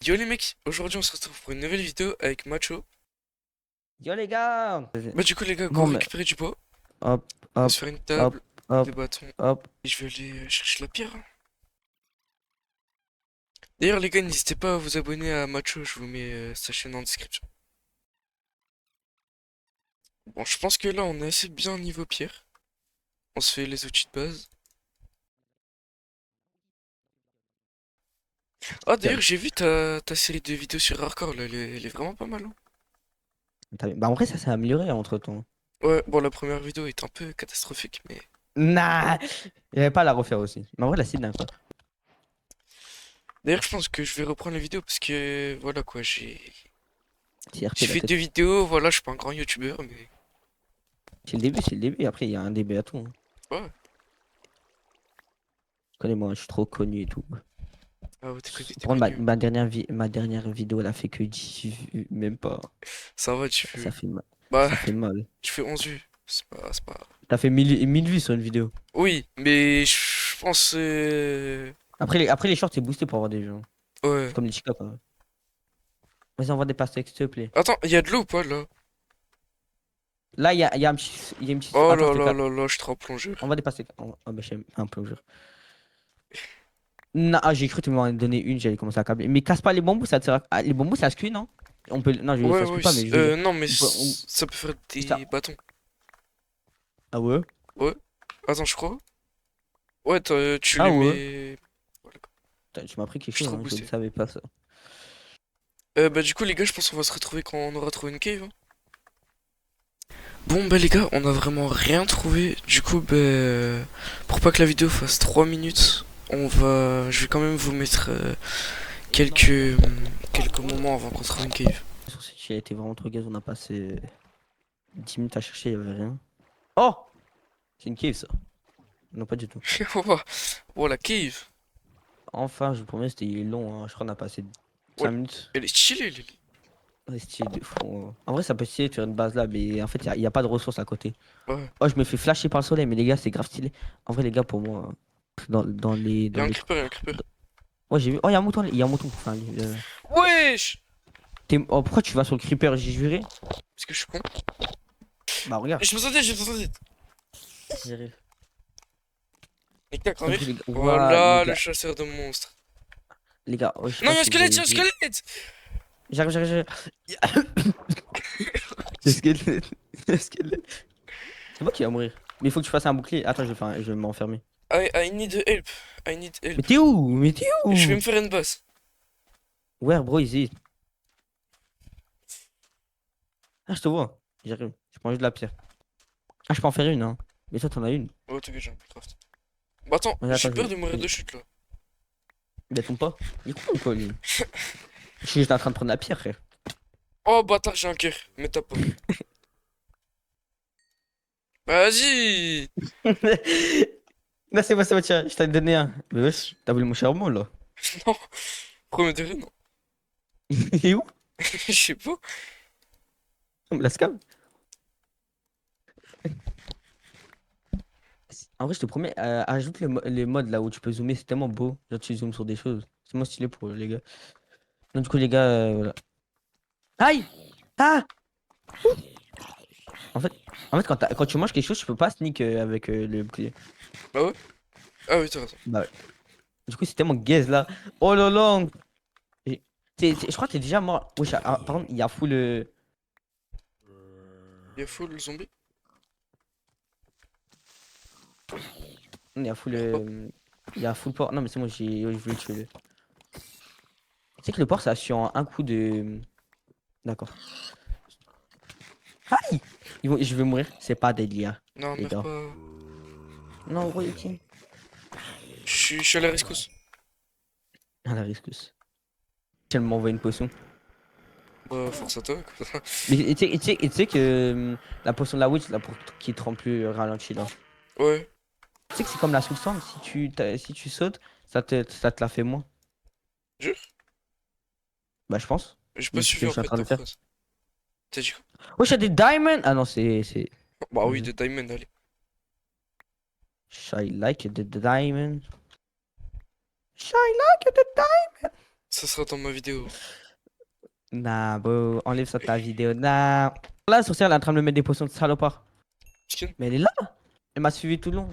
Yo les mecs, aujourd'hui on se retrouve pour une nouvelle vidéo avec Macho. Yo les gars! Bah du coup les gars, go Bon mais récupérer du bois. hop, On va se hop, faire une hop, table, des hop, bâtons. hop. Et je vais aller chercher la pierre, hein. D'ailleurs les gars, n'hésitez pas à vous abonner à Macho, je vous mets sa chaîne en description. Bon, je pense que là on est assez bien niveau pierre. On se fait les outils de base. Ah d'ailleurs Tiens, j'ai vu ta série de vidéos sur Hardcore là, elle est vraiment pas mal, hein. bah en vrai ça s'est amélioré entre temps. Ouais, bon la première vidéo est un peu catastrophique mais... Nah! Il n'y avait pas à la refaire aussi. Mais en vrai la cible n'est pas. D'ailleurs je pense que je vais reprendre les vidéos parce que voilà quoi, C'est RP j'ai la fait tête. 2 vidéos, voilà, je suis pas un grand youtubeur mais... C'est le début, c'est le début. Après il y a un début à tout, hein. Ouais. Connais-moi, je suis trop connu et tout. Ah ouais, t'es connu, t'es Par contre, connu. ma dernière vidéo elle a fait que 10 vues, même pas. Ça va, Ça fait mal. bah, Ça fait mal. tu fais 11 vues. C'est pas... T'as fait 1000 vues sur une vidéo. Oui, mais je pense... Après les shorts c'est boosté pour avoir des gens. Ouais. C'est comme les chicas quoi. Vas-y, envoie des pastèques s'il te plaît. Attends, il y a de l'eau ou pas, là? Là, il y a un petit. Il y a une petite. Oh Attends, là je te là calme. là là, je suis trop plongeur. Envoie des pastèques. Ah bah, j'aime un plongeur. Non, j'ai cru que tu m'en donner une, j'allais commencer à câbler. Mais casse pas les bambous, ça te sert les bambous, ça se cuit, non? On peut. Non, Ouais, ça se ouais, cuit pas, mais je veux dire. non, mais On... ça peut faire ça- des bâtons. Ah ouais? Ouais. Attends, je crois. Ouais, tu Ah les ouais? mets... Voilà, quoi. Putain, tu m'as appris quelque Je suis chose, trop hein, je ne boosté. savais pas ça. Bah du coup, les gars, je pense qu'on va se retrouver quand on aura trouvé une cave, hein. Bon, bah les gars, on a vraiment rien trouvé. Du coup, bah... pour pas que la vidéo fasse 3 minutes, je vais quand même vous mettre... quelques moments avant qu'on trouve une cave. Sur cette chaîne, elle était vraiment trop gaze, on a passé 10 minutes à chercher, il y avait rien. Oh! C'est une cave ça. Non, pas du tout. Oh, oh, la cave. Enfin, je vous promets, c'était long, hein. Je crois qu'on a passé Oh, 5 minutes. elle est stylée, Ouais, stylé de fou, hein. En vrai, ça peut stylé de faire une base là, mais en fait, il y a pas de ressources à côté. Ouais. Oh, je me fais flasher par le soleil, mais les gars, c'est grave stylé. En vrai, les gars, pour moi, Il y a un les... creeper, il y a un creeper. Ouais, j'ai vu. Oh, il y a un mouton, il y a un mouton. Enfin, Wesh! Oh, pourquoi tu vas sur le creeper, j'ai juré? Parce que je suis con. Bah, regarde. Je me sentais. J'arrive. Nique ta Ok, grand-mère. les gars, ouah, Voilà le chasseur de monstres. les gars, oh, je sais Non, pas il y a un si vous squelette, il y avez a un vu. squelette! J'arrive. Le squelette. Le squelette. C'est moi qui va mourir. Mais il faut que tu fasses un bouclier. Attends, je vais m'enfermer. I need help. I need Mais help. t'es où? Mais t'es Je vais où? me faire une basse. Where, bro, easy. Ah, je te vois. J'arrive. Je prends juste de la pierre. Ah, je peux en faire une, hein. Mais toi, t'en as une. Oh, t'inquiète, j'ai un Minecraft. Bah attends, Vas-y, j'ai attends, peur de mourir de vas-y. chute là. Il tombe pas. Il est con ou quoi, lui? Je suis juste en train de prendre la pierre, frère. Oh bâtard, j'ai un cœur. Mais t'as pas. Vas-y! Non, c'est bon, tiens, je t'en ai donné un. Mais wesh, t'as voulu mon charbon, là. Non, premier degré, non. Il est où? Je sais pas. La scam. En vrai, je te promets, ajoute les modes là où tu peux zoomer, c'est tellement beau. Genre, tu zoomes sur des choses. C'est tellement stylé pour les gars. Donc, du coup, les gars, voilà. Aïe! Ah! En fait, quand tu manges quelque chose, tu peux pas sneak avec le bouclier. Bah ouais. Ah oui, t'as raison. Bah, ouais. Du coup, c'est tellement gaze là. Oh là là! Et- je crois que t'es déjà mort. Wesh, par contre, il y a full. Il y a full zombie. Il y a full. Meurs pas. Il y a full porc. Non, mais c'est moi, je voulais tuer le. Tu sais que le porc, ça sur un coup de. D'accord. Aïe! Je vais mourir. C'est pas des liens, Non, les meurs gars. pas. Non, Royauty. Je suis à la rescousse. À la risqueuse. Elle m'envoie une potion. Bah, force à toi, quoi. Mais tu sais que la potion de la witch, là, pour qui te rend plus ralenti, là. Ouais. Tu sais que c'est comme la soul sand, si tu sautes, ça te la fait moins. Jure? Bah, je pense. J'ai pas Vu ce suivi que je en suis en fait train ta de faire. phrase. T'as dit quoi? Wesh, y'a des diamonds! Ah non, c'est. Bah oui, de Diamond, allez. Shy like the diamond. Shy like the diamond. Ça sera dans ma vidéo. Nah, bro, enlève ça de ta vidéo. Nah. Là, la sorcière, elle est en train de me mettre des potions de salopard. Skin. Mais elle est là. Elle m'a suivi tout le long.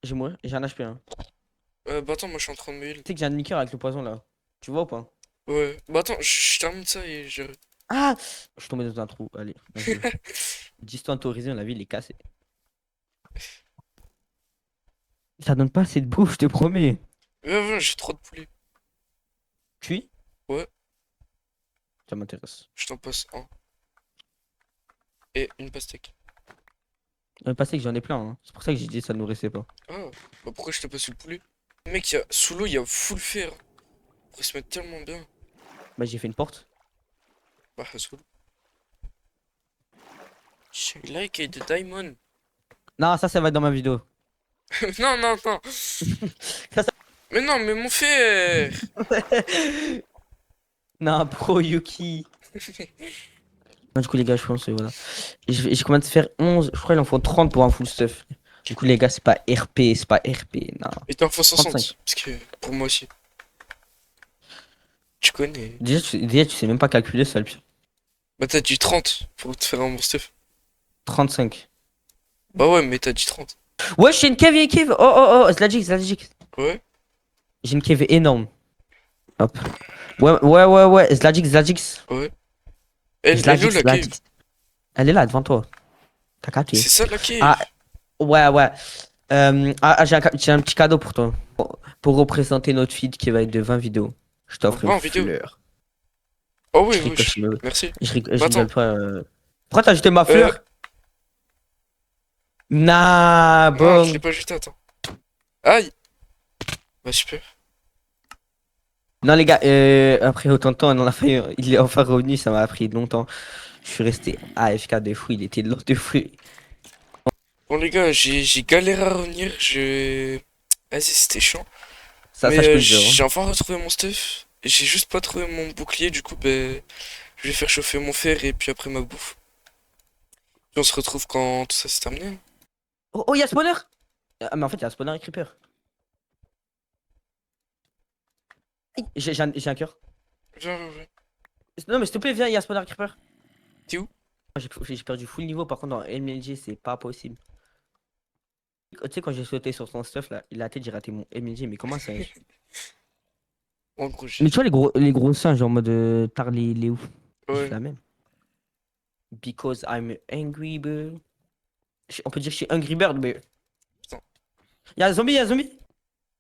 Je vais mourir. J'ai un HP, hein. Bah attends, moi je suis en train de me heal. Tu sais que j'ai un niqueur avec le poison là. Tu vois ou pas? Ouais. Bah attends, je termine ça et je. Ah! Je suis tombé dans un trou. Allez, vas-y. Distance horizon, la ville est cassée. Ça donne pas assez de bouffe, je te promets. Ouais, j'ai trop de poulet. Puis, Ouais, ça m'intéresse. je t'en passe un. Et une pastèque. Passé que j'en ai plein, hein. C'est pour ça que j'ai dit ça ne nourrissait pas. Ah, bah pourquoi je t'ai pas su le poulet? Mec, sous l'eau, il y a full fer. On pourrait se mettre tellement bien. Bah, j'ai fait une porte. Bah, sous l'eau. She like the diamond. Non, ça va être dans ma vidéo. Non, non, non. Ça- Mais non, mais mon fer. Non, pro Yuki. Non, du coup, les gars, je pense, voilà. J'ai combien de faire 11. Je crois qu'il en faut 30 pour un full stuff. Du coup, les gars, c'est pas RP, c'est pas RP. Non. Et t'en faut 35. 60. Parce que pour moi aussi. Tu connais. Déjà, tu sais même pas calculer ça, le pire. Bah, t'as dit 30 pour te faire un bon stuff. 35. Bah, ouais, mais t'as dit 30. Ouais, j'ai une cave, il y a une cave. Oh, oh, oh, Slagic, Slagic. Ouais. J'ai une cave énorme. Hop. Ouais. Slagic, Slagic. Ouais. Elle est où Slagic, la cave? Slagic. Elle est là, devant toi. T'as capté. C'est ça la cave. Ah, ouais. J'ai un petit cadeau pour toi. Pour représenter notre feed qui va être de 20 vidéos. Je t'offre En une vidéo. fleur. Oh oui, Je oui. rigole, Merci. je Bah, attends. rigole pas. Pourquoi t'as jeté ma fleur? Nah, Non, je bon. l'ai pas jeté, attends. Aïe. Bah, super. Non, les gars, après autant de temps, on en a fait, il est enfin revenu, ça m'a pris longtemps. Je suis resté AFK de fou, il était lent de fou. Bon, les gars, j'ai galéré à revenir. Vas-y, c'était chiant. Ça, Mais je peux le dire, hein. j'ai enfin retrouvé mon stuff. J'ai juste pas trouvé mon bouclier, du coup, ben, je vais faire chauffer mon fer et puis après ma bouffe. Puis on se retrouve quand tout ça c'est terminé. Oh, il y a spawner! Ah, mais en fait, il y a spawner et creeper. Aïe, j'ai un cœur. Viens. Non, mais s'il te plaît, viens, il y a spawner et creeper. T'es où? J'ai perdu full niveau, par contre, dans MLG, c'est pas possible. Tu sais, quand j'ai sauté sur son stuff, là, il a tête, j'ai raté mon MLG, mais comment ça? En gros, Mais tu vois, les gros singes en mode tar les ouf. J'ai fait Ouais. la même. Because I'm angry bird. On peut dire que je suis Angry Bird, mais. Putain. Y'a un zombie, y'a un zombie!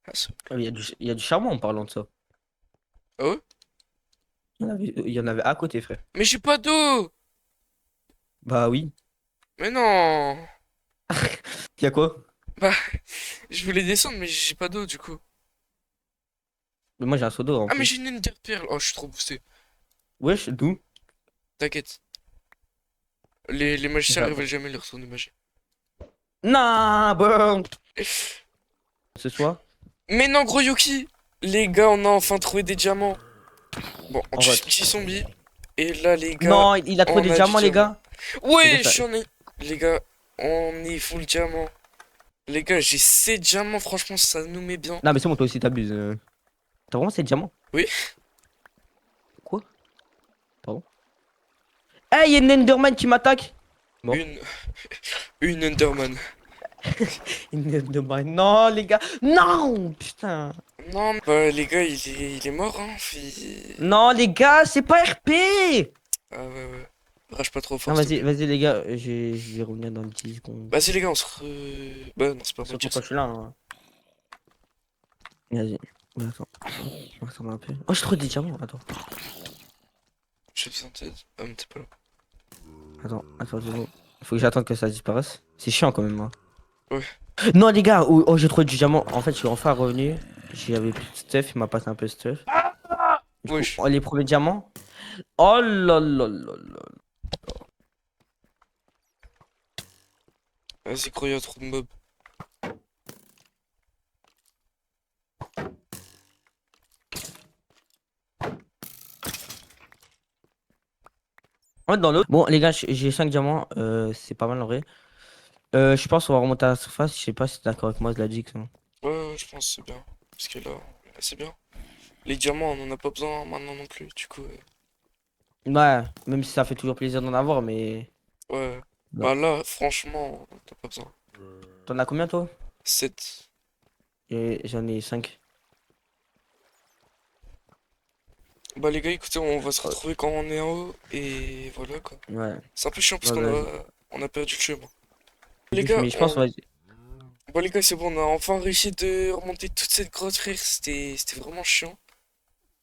Ah, ça- Ah, il y a du charbon en parlant de ça. Ah ouais? Il y en avait à côté, frère. Mais j'ai pas d'eau! Bah oui. Mais non! Y'a quoi? Bah, je voulais descendre, mais j'ai pas d'eau du coup. Mais moi j'ai un seau d'eau en Ah, mais plus. j'ai une ender pearl. Oh, je suis trop boosté. Wesh, d'où? T'inquiète. Les magiciens Bah, révèlent jamais leur tour de magie. non, bon. Ce soir? Mais non, gros Yuki! Les gars, on a enfin trouvé des diamants. Bon, on En tue vrai. ce petit zombie. Et là, les gars, Non, il a trouvé on des a du diamants, les diamant. gars. Les Ouais, gars, ça- j'en ai. Les gars, on est full diamant. Les gars, j'ai 7 diamants, franchement, ça nous met bien. Non, mais c'est bon, toi aussi t'abuses. T'as vraiment ces diamants? Oui. Quoi? Pardon? Hey, y'a une Enderman qui m'attaque! Bon. Une. Une Enderman. Une Enderman. Non, les gars. Non! Putain. Non, bah, les gars, il est mort, hein. Non, les gars, c'est pas RP! Ah ouais. Rage pas trop Non, fort, s'il te plaît. vas-y, les gars, je vais revenir dans 10 secondes. Vas-y, les gars, on se Bah, non, c'est pas moi Surtout qui quand dire je ça. suis là, hein. Vas-y. Mais attends. Attends un peu. Oh, j'ai trop des diamants. Attends. J'ai besoin d'aide. Ah, mais t'es pas là. Attends, c'est bon. Faut que j'attende que ça disparaisse. C'est chiant quand même, hein. Ouais. Non, les gars, oh, j'ai trouvé du diamant. En fait, je suis enfin revenu. J'avais plus de stuff, il m'a passé un peu de stuff. Du coup, Wesh. les premiers diamants. Oh là là là là. Vas-y, gros, y'a trop de mobs. En fait, dans l'autre. Bon, les gars, j'ai 5 diamants. C'est pas mal en vrai. Je pense qu'on va remonter à la surface. Je sais pas si t'es d'accord avec moi, de la Dix. Ouais, je pense que c'est bien. Parce que là, c'est bien. Les diamants, on en a pas besoin maintenant non plus, du coup. Ouais, même si ça fait toujours plaisir d'en avoir, mais. Ouais. Non. Bah là, franchement, t'as pas besoin. T'en as combien toi? 7. J'en ai 5. Bah les gars, écoutez, on va se retrouver quand on est en haut, et voilà quoi. Ouais, C'est un peu chiant parce ouais, qu'on vas-y. on a perdu le chemin. Les gars, Mais je pense, vas-y. Bon les gars, c'est bon, on a enfin réussi de remonter toute cette grotte, frère. C'était vraiment chiant.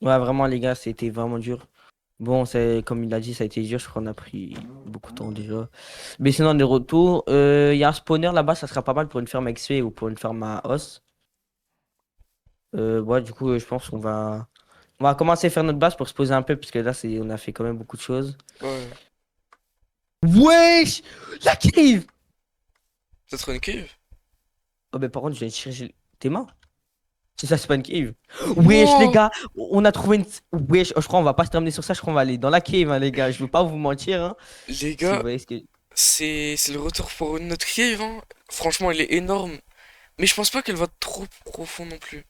Ouais, vraiment, les gars, c'était vraiment dur. Bon, c'est comme il a dit, ça a été dur. Je crois qu'on a pris beaucoup de temps déjà. Mais sinon, on est de retour. Il y a un spawner là-bas, ça sera pas mal pour une ferme XP ou pour une ferme à os. Ouais, du coup, je pense on va commencer à faire notre base pour se poser un peu, parce que là, on a fait quand même beaucoup de choses. Ouais. Wesh! La cave! T'as trouvé une cave? Oh, mais par contre, je viens de chercher tes mains. C'est ça, c'est pas une cave. Wesh, les Wow! gars, on a trouvé une. Wesh, je crois qu'on va pas se terminer sur ça. Je crois qu'on va aller dans la cave, hein, les gars. Je veux pas vous mentir, hein. Les Si vous gars, voyez ce que. c'est le retour pour notre cave, hein. Franchement, elle est énorme. Mais je pense pas qu'elle va trop profond non plus.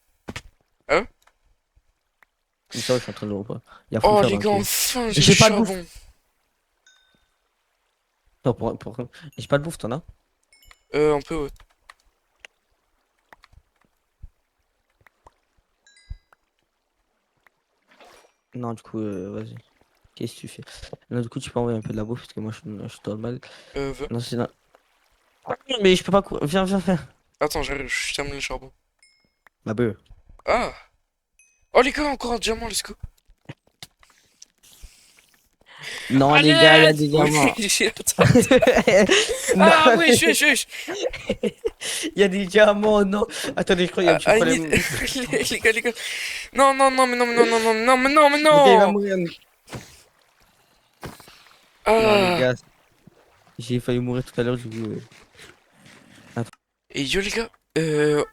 Hein? Comme ça, je suis en train de le repas. Il y a full Oh fer les dans le gars, cave. enfin, j'ai le J'ai pas de bouffe. charbon. Non, J'ai pas de bouffe, t'en as? Un peu, ouais. Non, du coup, vas-y. Qu'est-ce que tu fais? Non, du coup, tu peux envoyer un peu de la bouffe parce que moi, je suis dans le mal. Va. Non, c'est. Mais je peux pas. Viens, viens, viens. Attends, j'arrive, je termine le charbon. Ma beuh. Ah! Oh les gars, encore un diamant, let's go. Non, les gars, il y a Allez! des Oui, diamants. attends. Non, Ah oui, je. il y a des diamants, non. Attendez, je crois qu'il y a un petit I need... problème. les gars. Non, non, non, mais non, mais non, non, non, non, mais non, mais Les gars, il va non! mourir. Non, les Ah! gars, j'ai failli mourir tout à l'heure, du coup. Attends. Et yo les gars,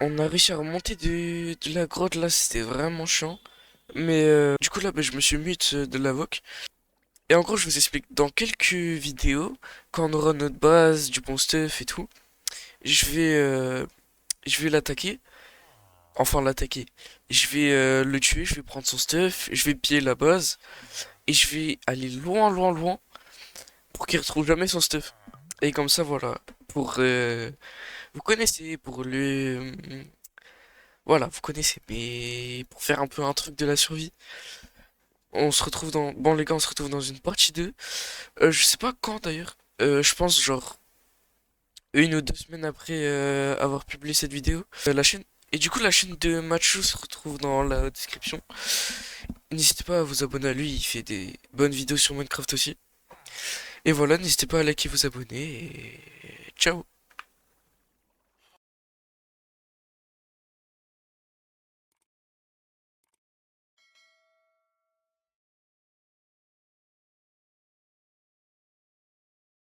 on a réussi à remonter de la grotte là, c'était vraiment chiant. Mais du coup là, bah, je me suis mute de l'invoque. Et en gros, je vous explique, dans quelques vidéos, quand on aura notre base, du bon stuff et tout, je vais, euh, je vais l'attaquer. Enfin l'attaquer. Je vais le tuer, je vais prendre son stuff, je vais piller la base. Et je vais aller loin, loin, loin pour qu'il retrouve jamais son stuff. Et comme ça, voilà. Pour... vous connaissez, pour le... Voilà, vous connaissez. Mais pour faire un peu un truc de la survie, on se retrouve dans... Bon les gars, on se retrouve dans une partie 2. Je sais pas quand d'ailleurs. Je pense genre 1 ou 2 semaines après avoir publié cette vidéo. La chaîne... Et du coup, la chaîne de Machu se retrouve dans la description. N'hésitez pas à vous abonner à lui, il fait des bonnes vidéos sur Minecraft aussi. Et voilà, n'hésitez pas à liker, vous abonner et ciao!